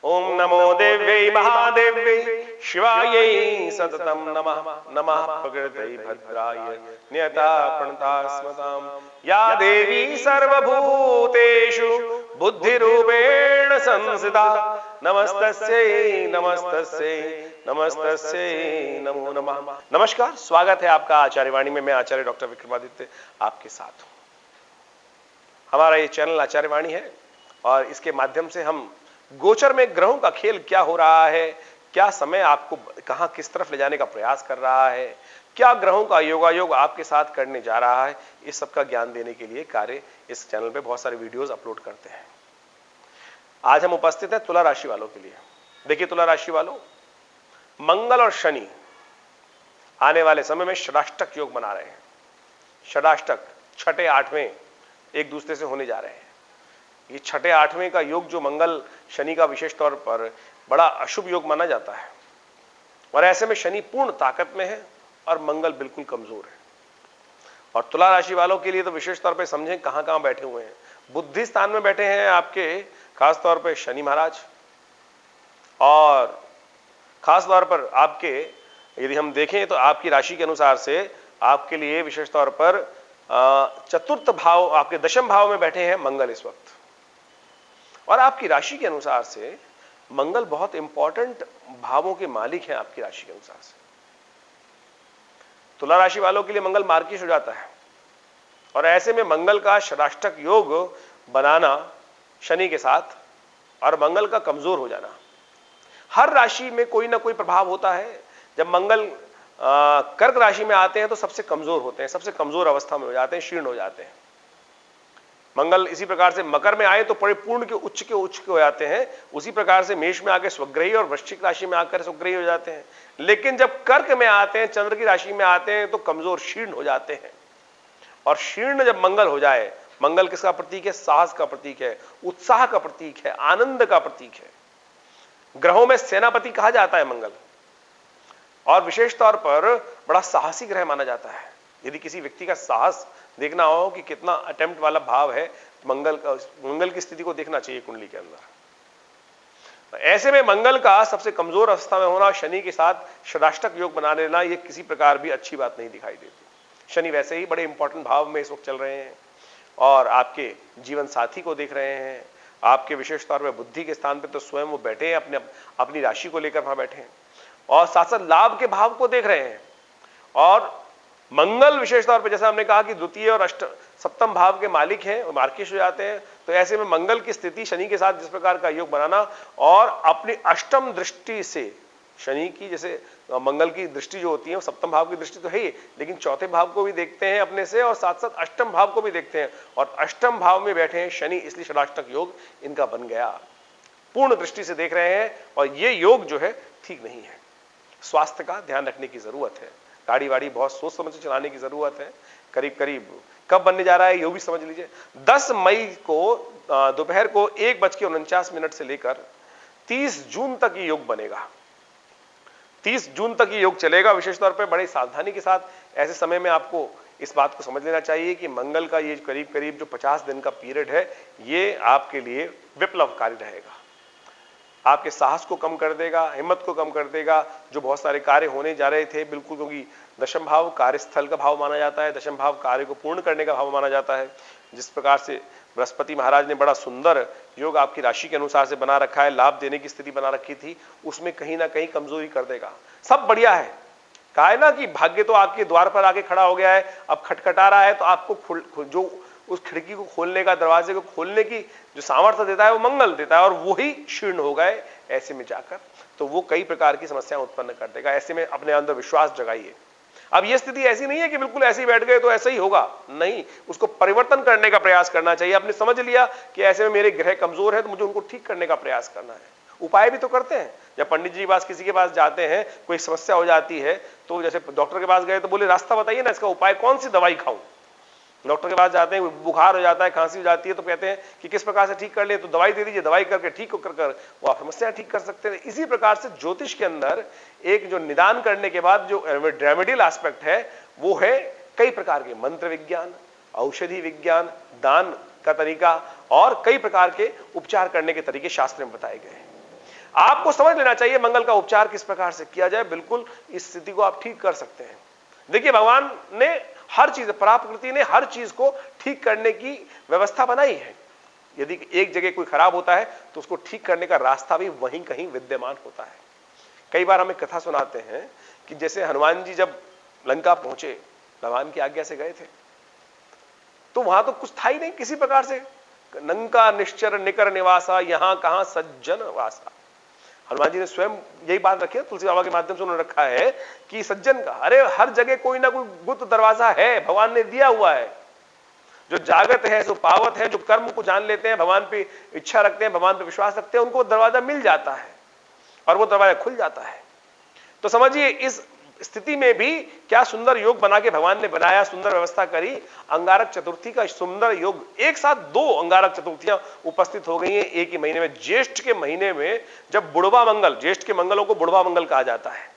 ओम नमो देव्यै महादेव्यै शिवायै सततं नमः। नमः प्रकृतै भद्राय नियता प्रणता स्मतां या देवी सर्वभूतेषु बुद्धिरूपेण संस्थिता नमस्तस्यै नमस्तस्यै नमस्तस्यै नमो नमः। नमस्कार, स्वागत है आपका आचार्यवाणी में। मैं आचार्य डॉक्टर विक्रमादित्य आपके साथ हूं। हमारा ये चैनल आचार्यवाणी है और इसके माध्यम से हम गोचर में ग्रहों का खेल क्या हो रहा है, क्या समय आपको कहां किस तरफ ले जाने का प्रयास कर रहा है, क्या ग्रहों का योगायोग आपके साथ करने जा रहा है, इस सब का ज्ञान देने के लिए कार्य इस चैनल पे बहुत सारे वीडियोस अपलोड करते हैं। आज हम उपस्थित हैं तुला राशि वालों के लिए। देखिए तुला राशि वालों, मंगल और शनि आने वाले समय में षडाष्टक योग बना रहे हैं। षडाष्टक छठे आठवें एक दूसरे से होने जा रहे हैं। ये छठे आठवें का योग जो मंगल शनि का विशेष तौर पर बड़ा अशुभ योग माना जाता है, और ऐसे में शनि पूर्ण ताकत में है और मंगल बिल्कुल कमजोर है। और तुला राशि वालों के लिए तो विशेष तौर पे समझें कहां कहां बैठे हुए हैं। बुद्धि स्थान में बैठे हैं आपके खास तौर पे शनि महाराज, और खास तौर पर आपके यदि हम देखें तो आपकी राशि के अनुसार से आपके लिए विशेष तौर पर चतुर्थ भाव, आपके दशम भाव में बैठे हैं मंगल इस वक्त। और आपकी राशि के अनुसार से मंगल बहुत इंपॉर्टेंट भावों के मालिक हैं। आपकी राशि के अनुसार से तुला राशि वालों के लिए मंगल मार्किश हो जाता है, और ऐसे में मंगल का षडाष्टक योग बनाना शनि के साथ और मंगल का कमजोर हो जाना, हर राशि में कोई ना कोई प्रभाव होता है। जब मंगल कर्क राशि में आते हैं तो सबसे कमजोर होते हैं, सबसे कमजोर अवस्था में हो जाते हैं, शीर्ण हो जाते हैं। मंगल इसी प्रकार से मकर में आए तो परिपूर्ण के उच्च हो जाते हैं। उसी प्रकार से मेष में आके स्वग्रही और वृश्चिक राशि में आकर स्वग्रही हो जाते हैं। लेकिन जब कर्क में आते हैं, चंद्र की राशि में आते हैं, तो कमजोर शीर्ण हो जाते हैं। और शीर्ण जब मंगल हो जाए, मंगल किसका प्रतीक है? साहस का प्रतीक है, उत्साह का प्रतीक है, आनंद का प्रतीक है। ग्रहों में सेनापति कहा जाता है मंगल, और विशेष तौर पर बड़ा साहसी ग्रह माना जाता है। यदि किसी व्यक्ति का साहस देखना हो कि कितना अटेम्प्ट वाला भाव है, मंगल की स्थिति को देखना चाहिए कुंडली के अंदर। ऐसे में मंगल का सबसे कमजोर अवस्था में होना, शनि के साथ षडाष्टक योग बना लेना, यह किसी प्रकार भी अच्छी बात नहीं दिखाई देती। शनि वैसे ही बड़े इंपॉर्टेंट भाव में इस वक्त चल रहे हैं और आपके जीवन साथी को देख रहे हैं। आपके विशेष तौर पर बुद्धि के स्थान पर तो स्वयं वो बैठे हैं, अपनी राशि को लेकर वहां बैठे हैं, और साथ साथ लाभ के भाव को देख रहे हैं। और मंगल विशेष तौर पर जैसा हमने कहा कि द्वितीय और सप्तम भाव के मालिक हैं, वो मार्किश हो जाते हैं। तो ऐसे में मंगल की स्थिति शनि के साथ जिस प्रकार का योग बनाना, और अपनी अष्टम दृष्टि से शनि की, जैसे मंगल की दृष्टि जो होती है वो सप्तम भाव की दृष्टि तो है ही, लेकिन चौथे भाव को भी देखते हैं अपने से, और साथ साथ अष्टम भाव को भी देखते हैं। और अष्टम भाव में बैठे हैं शनि, इसलिए षडाष्टक योग इनका बन गया। पूर्ण दृष्टि से देख रहे हैं, और ये योग जो है ठीक नहीं है। स्वास्थ्य का ध्यान रखने की जरूरत है। गाड़ी वाड़ी बहुत सोच समझ के चलाने की जरूरत है। करीब करीब कब बनने जा रहा है ये भी समझ लीजिए। 10 मई को दोपहर को 1:49 से लेकर 30 जून तक ये योग बनेगा। 30 जून तक ये योग चलेगा। विशेष तौर पर बड़ी सावधानी के साथ ऐसे समय में आपको इस बात को समझ लेना चाहिए कि मंगल का ये करीब करीब जो 50 दिन का पीरियड है, ये आपके लिए विप्लवकारी रहेगा। आपके साहस को कम कर देगा, हिम्मत को कम कर देगा। जो बहुत सारे कार्य होने जा रहे थे बिल्कुल, क्योंकि दशम भाव कार्यस्थल का भाव माना जाता है, दशम भाव कार्य को पूर्ण करने का भाव माना जाता है। जिस प्रकार से बृहस्पति महाराज ने बड़ा सुंदर योग आपकी राशि के अनुसार से बना रखा है, लाभ देने की स्थिति बना रखी थी, उसमें कहीं ना कहीं कमजोरी कर देगा। सब बढ़िया है, कहा है ना कि भाग्य तो आपके द्वार पर आके खड़ा हो गया है, अब खटखटा रहा है, तो आपको जो उस खिड़की को खोलने का, दरवाजे को खोलने की जो सामर्थ्य देता है वो मंगल देता है, और वही शीर्ण हो गए ऐसे में जाकर, तो वो कई प्रकार की समस्याएं उत्पन्न कर देगा। ऐसे में अपने अंदर विश्वास जगाइए। अब ये स्थिति ऐसी नहीं है कि बिल्कुल ऐसे ही बैठ गए तो ऐसा ही होगा, नहीं, उसको परिवर्तन करने का प्रयास करना चाहिए। आपने समझ लिया कि ऐसे में मेरे ग्रह कमजोर है, तो मुझे उनको ठीक करने का प्रयास करना है। उपाय भी तो करते हैं। जब पंडित जी के पास, किसी के पास जाते हैं, कोई समस्या हो जाती है, तो जैसे डॉक्टर के पास गए तो बोले रास्ता बताइए ना, इसका उपाय, कौन सी दवाई खाऊं। डॉक्टर के पास जाते हैं, बुखार हो जाता है, खांसी हो जाती है, तो कहते हैं कि किस प्रकार से ठीक कर ले, तो दवाई दे दीजिए, दवाई करके ठीक कर वो आप समस्या ठीक कर सकते हैं। इसी प्रकार से ज्योतिष के अंदर एक जो निदान करने के बाद जो रेमेडियल एस्पेक्ट है, वो है कई प्रकार के मंत्र विज्ञान, औषधि विज्ञान, दान का तरीका, और कई प्रकार के उपचार करने के तरीके शास्त्र में बताए गए हैं। आपको समझ लेना चाहिए मंगल का उपचार किस प्रकार से किया जाए, बिल्कुल इस स्थिति को आप ठीक कर सकते हैं। देखिए, भगवान ने हर चीज, प्रकृति ने हर चीज को ठीक करने की व्यवस्था बनाई है। यदि एक जगह कोई खराब होता है तो उसको ठीक करने का रास्ता भी वहीं कहीं विद्यमान होता है। कई बार हमें कथा सुनाते हैं कि जैसे हनुमान जी जब लंका पहुंचे, भगवान की आज्ञा से गए थे, तो वहां तो कुछ था ही नहीं किसी प्रकार से। लंका निश्चर निकर निवासा, यहां कहां सज्जन वासा। हनुमान जी ने स्वयं यही बात रखी है, तुलसी बाबा के माध्यम से उन्होंने रखा है कि सज्जन का, अरे हर जगह कोई ना कोई गुप्त दरवाजा है, भगवान ने दिया हुआ है। जो जागत है, जो पावत है, जो कर्म को जान लेते हैं, भगवान पे इच्छा रखते हैं, भगवान पे विश्वास रखते हैं, उनको दरवाजा मिल जाता है और वो दरवाजा खुल जाता है। तो समझिए, इस स्थिति में भी क्या सुंदर योग बना के भगवान ने बनाया, सुंदर व्यवस्था करी। अंगारक चतुर्थी का सुंदर योग, एक साथ 2 अंगारक चतुर्थियां उपस्थित हो गई हैं एक ही महीने में। ज्येष्ठ के महीने में जब बुढ़वा मंगल, ज्येष्ठ के मंगलों को बुढ़वा मंगल कहा जाता है,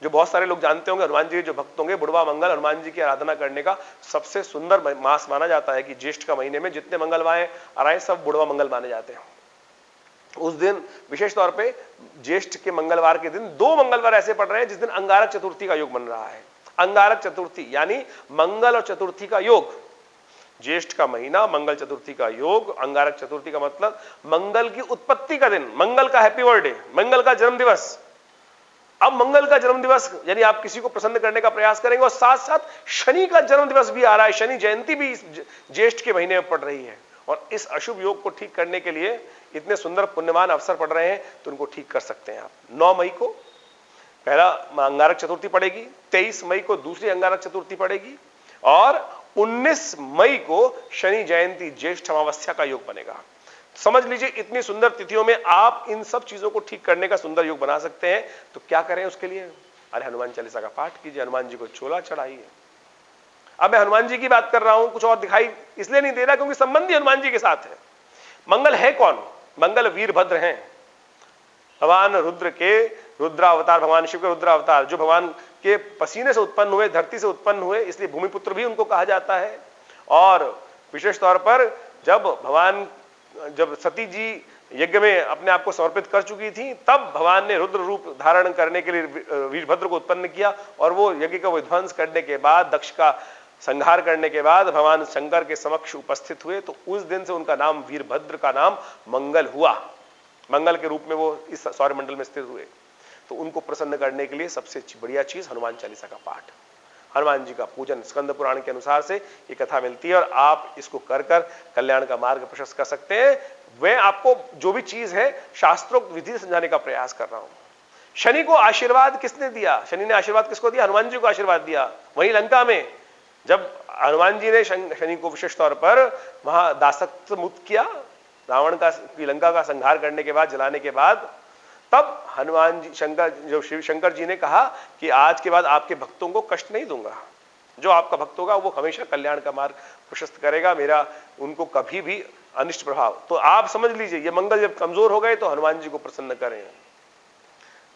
जो बहुत सारे लोग जानते होंगे, हनुमान जी के जो भक्त होंगे, बुढ़वा मंगल हनुमान जी की आराधना करने का सबसे सुंदर मास माना जाता है कि ज्येष्ठ का महीने में जितने मंगलवार आए सब बुढ़वा मंगल माने जाते हैं। उस दिन विशेष तौर पे ज्येष्ठ के मंगलवार के दिन 2 मंगलवार ऐसे पड़ रहे हैं जिस दिन अंगारक चतुर्थी का योग बन रहा है। अंगारक चतुर्थी यानी मंगल और चतुर्थी का योग। ज्येष्ठ का महीना, मंगल चतुर्थी का योग। अंगारक चतुर्थी का मतलब मंगल की उत्पत्ति का दिन, मंगल का हैप्पी बर्थडे, मंगल का जन्म दिवस। अब मंगल का जन्म दिवस यानी आप किसी को प्रसन्न करने का प्रयास करेंगे, और साथ साथ शनि का जन्म दिवस भी आ रहा है, शनि जयंती भी इस ज्येष्ठ के महीने में पड़ रही है। और इस अशुभ योग को ठीक करने के लिए इतने सुंदर पुण्यवान अवसर पड़ रहे हैं, तो उनको ठीक कर सकते हैं आप। 9 मई को पहला अंगारक चतुर्थी पड़ेगी, 23 मई को दूसरी अंगारक चतुर्थी पड़ेगी, और 19 मई को शनि जयंती ज्येष्ठ अमावस्या का योग बनेगा। समझ लीजिए, इतनी सुंदर तिथियों में आप इन सब चीजों को ठीक करने का सुंदर योग बना सकते हैं। तो क्या करें उसके लिए? अरे हनुमान चालीसा का पाठ कीजिए, हनुमान जी को चोला चढ़ाइए। अब मैं हनुमान जी की बात कर रहा हूं, कुछ और दिखाई इसलिए नहीं दे रहा क्योंकि संबंधी हनुमान जी के साथ है। मंगल है कौन? मंगल वीरभद्र हैं, भगवान रुद्र के रुद्रावतार, भगवान शिव के रुद्रावतार, जो भगवान के पसीने से उत्पन्न हुए, धरती से उत्पन्न हुए, इसलिए भूमिपुत्र भी उनको कहा जाता है। और विशेष तौर पर जब सती जी यज्ञ में अपने आप को समर्पित कर चुकी थी, तब भगवान ने रुद्र रूप धारण करने के लिए वीरभद्र को उत्पन्न किया, और वो यज्ञ का विध्वंस करने के बाद, दक्ष का संहार करने के बाद भगवान शंकर के समक्ष उपस्थित हुए। तो उस दिन से उनका नाम, वीरभद्र का नाम मंगल हुआ। मंगल के रूप में वो इस सौरमंडल में स्थित हुए। तो उनको प्रसन्न करने के लिए सबसे बढ़िया चीज हनुमान चालीसा का पाठ, हनुमान जी का पूजन। स्कंद पुराण के अनुसार से ये कथा मिलती है, और आप इसको कर कर कल्याण का मार्ग प्रशस्त कर सकते हैं। मैं आपको जो भी चीज है शास्त्रोक्त विधि से समझाने का प्रयास कर रहा हूं। शनि को आशीर्वाद किसने दिया? शनि ने आशीर्वाद किसको दिया? हनुमान जी को आशीर्वाद दिया। वहीं लंका में जब हनुमान जी ने शनि को विशेष तौर पर वहां दासत्व मुक्त किया, रावण का लंका का संहार करने के बाद, जलाने के बाद, तब हनुमान जी, शिव शंकर जी ने कहा कि आज के बाद आपके भक्तों को कष्ट नहीं दूंगा, जो आपका भक्त होगा वो हमेशा कल्याण का मार्ग प्रशस्त करेगा, मेरा उनको कभी भी अनिष्ट प्रभाव। तो आप समझ लीजिए, ये मंगल जब कमजोर हो गए तो हनुमान जी को प्रसन्न करें।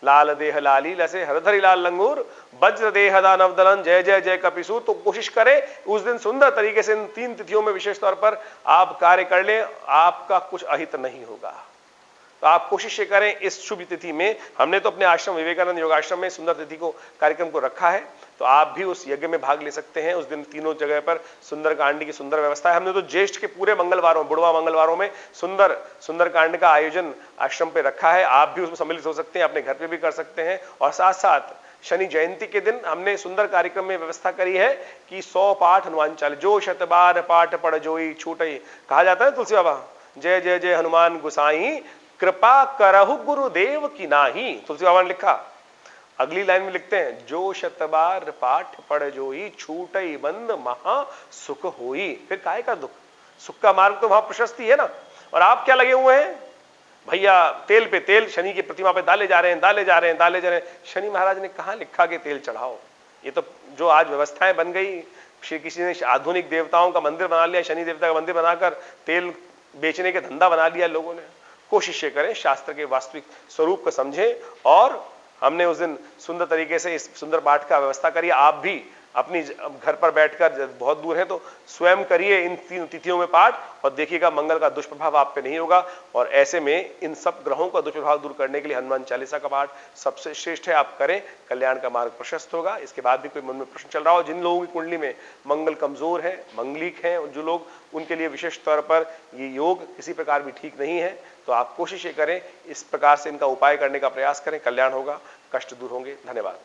लाल देह लाली लसे हरधरी लाल लंगूर, वज्र देह दानव दलन, जय जय जय कपिसूर। तो कोशिश करें उस दिन सुंदर तरीके से इन 3 तिथियों में विशेष तौर पर आप कार्य कर लें, आपका कुछ अहित नहीं होगा। तो आप कोशिश करें इस शुभ तिथि में। हमने तो अपने आश्रम विवेकानंद योगाश्रम में सुंदर तिथि को कार्यक्रम को रखा है, तो आप भी उस यज्ञ में भाग ले सकते हैं। उस दिन तीनों जगह पर सुंदर कांड की सुंदर व्यवस्था है। हमने तो ज्येष्ठ के पूरे मंगलवारों, बुढ़वा मंगलवारों में सुंदर कांड का आयोजन आश्रम पे रखा है। आप भी उसमें सम्मिलित हो सकते हैं, अपने घर पे भी कर सकते हैं। और साथ साथ शनि जयंती के दिन हमने सुंदर कार्यक्रम में व्यवस्था करी है कि 100 पाठ हनुमान चालीसा, जो शतबार पाठ पढ़ जोई छूटई। कहा जाता है तुलसी बाबा, जय जय जय हनुमान गुसाई, कृपा करहु गुरुदेव की नाही। तुलसी बाबा ने लिखा। अगली लाइन में लिखते हैं, जो शतबार पाठ पढ़ जोई छूटई बंद महा सुख होई। फिर काहे का दुख? सुख का मार्ग तो वहां प्रशस्ति है ना। और आप क्या लगे हुए हैं भैया? तेल पे तेल शनि की प्रतिमा पे डाले जा रहे हैं। शनि महाराज ने कहा लिखा कि तेल चढ़ाओ? ये तो जो आज व्यवस्थाएं बन गई, किसी ने आधुनिक देवताओं का मंदिर बना लिया, शनि देवता का मंदिर बनाकर तेल बेचने के धंधा बना लिया लोगों ने। कोशिश करें शास्त्र के वास्तविक स्वरूप को समझें। और हमने उस दिन सुंदर तरीके से इस सुंदर पाठ का व्यवस्था करी। आप भी अपनी घर पर बैठकर, बहुत दूर है तो स्वयं करिए इन 3 तिथियों में पाठ और देखिएगा मंगल का दुष्प्रभाव आप पे नहीं होगा। और ऐसे में इन सब ग्रहों का दुष्प्रभाव दूर करने के लिए हनुमान चालीसा का पाठ सबसे श्रेष्ठ है, आप करें, कल्याण का मार्ग प्रशस्त होगा। इसके बाद भी कोई मन में प्रश्न चल रहा हो, जिन लोगों की कुंडली में मंगल कमजोर है, मंगलिक है, जो लोग, उनके लिए विशेष तौर पर ये योग किसी प्रकार भी ठीक नहीं है, तो आप कोशिश ये करें, इस प्रकार से इनका उपाय करने का प्रयास करें, कल्याण होगा, कष्ट दूर होंगे। धन्यवाद।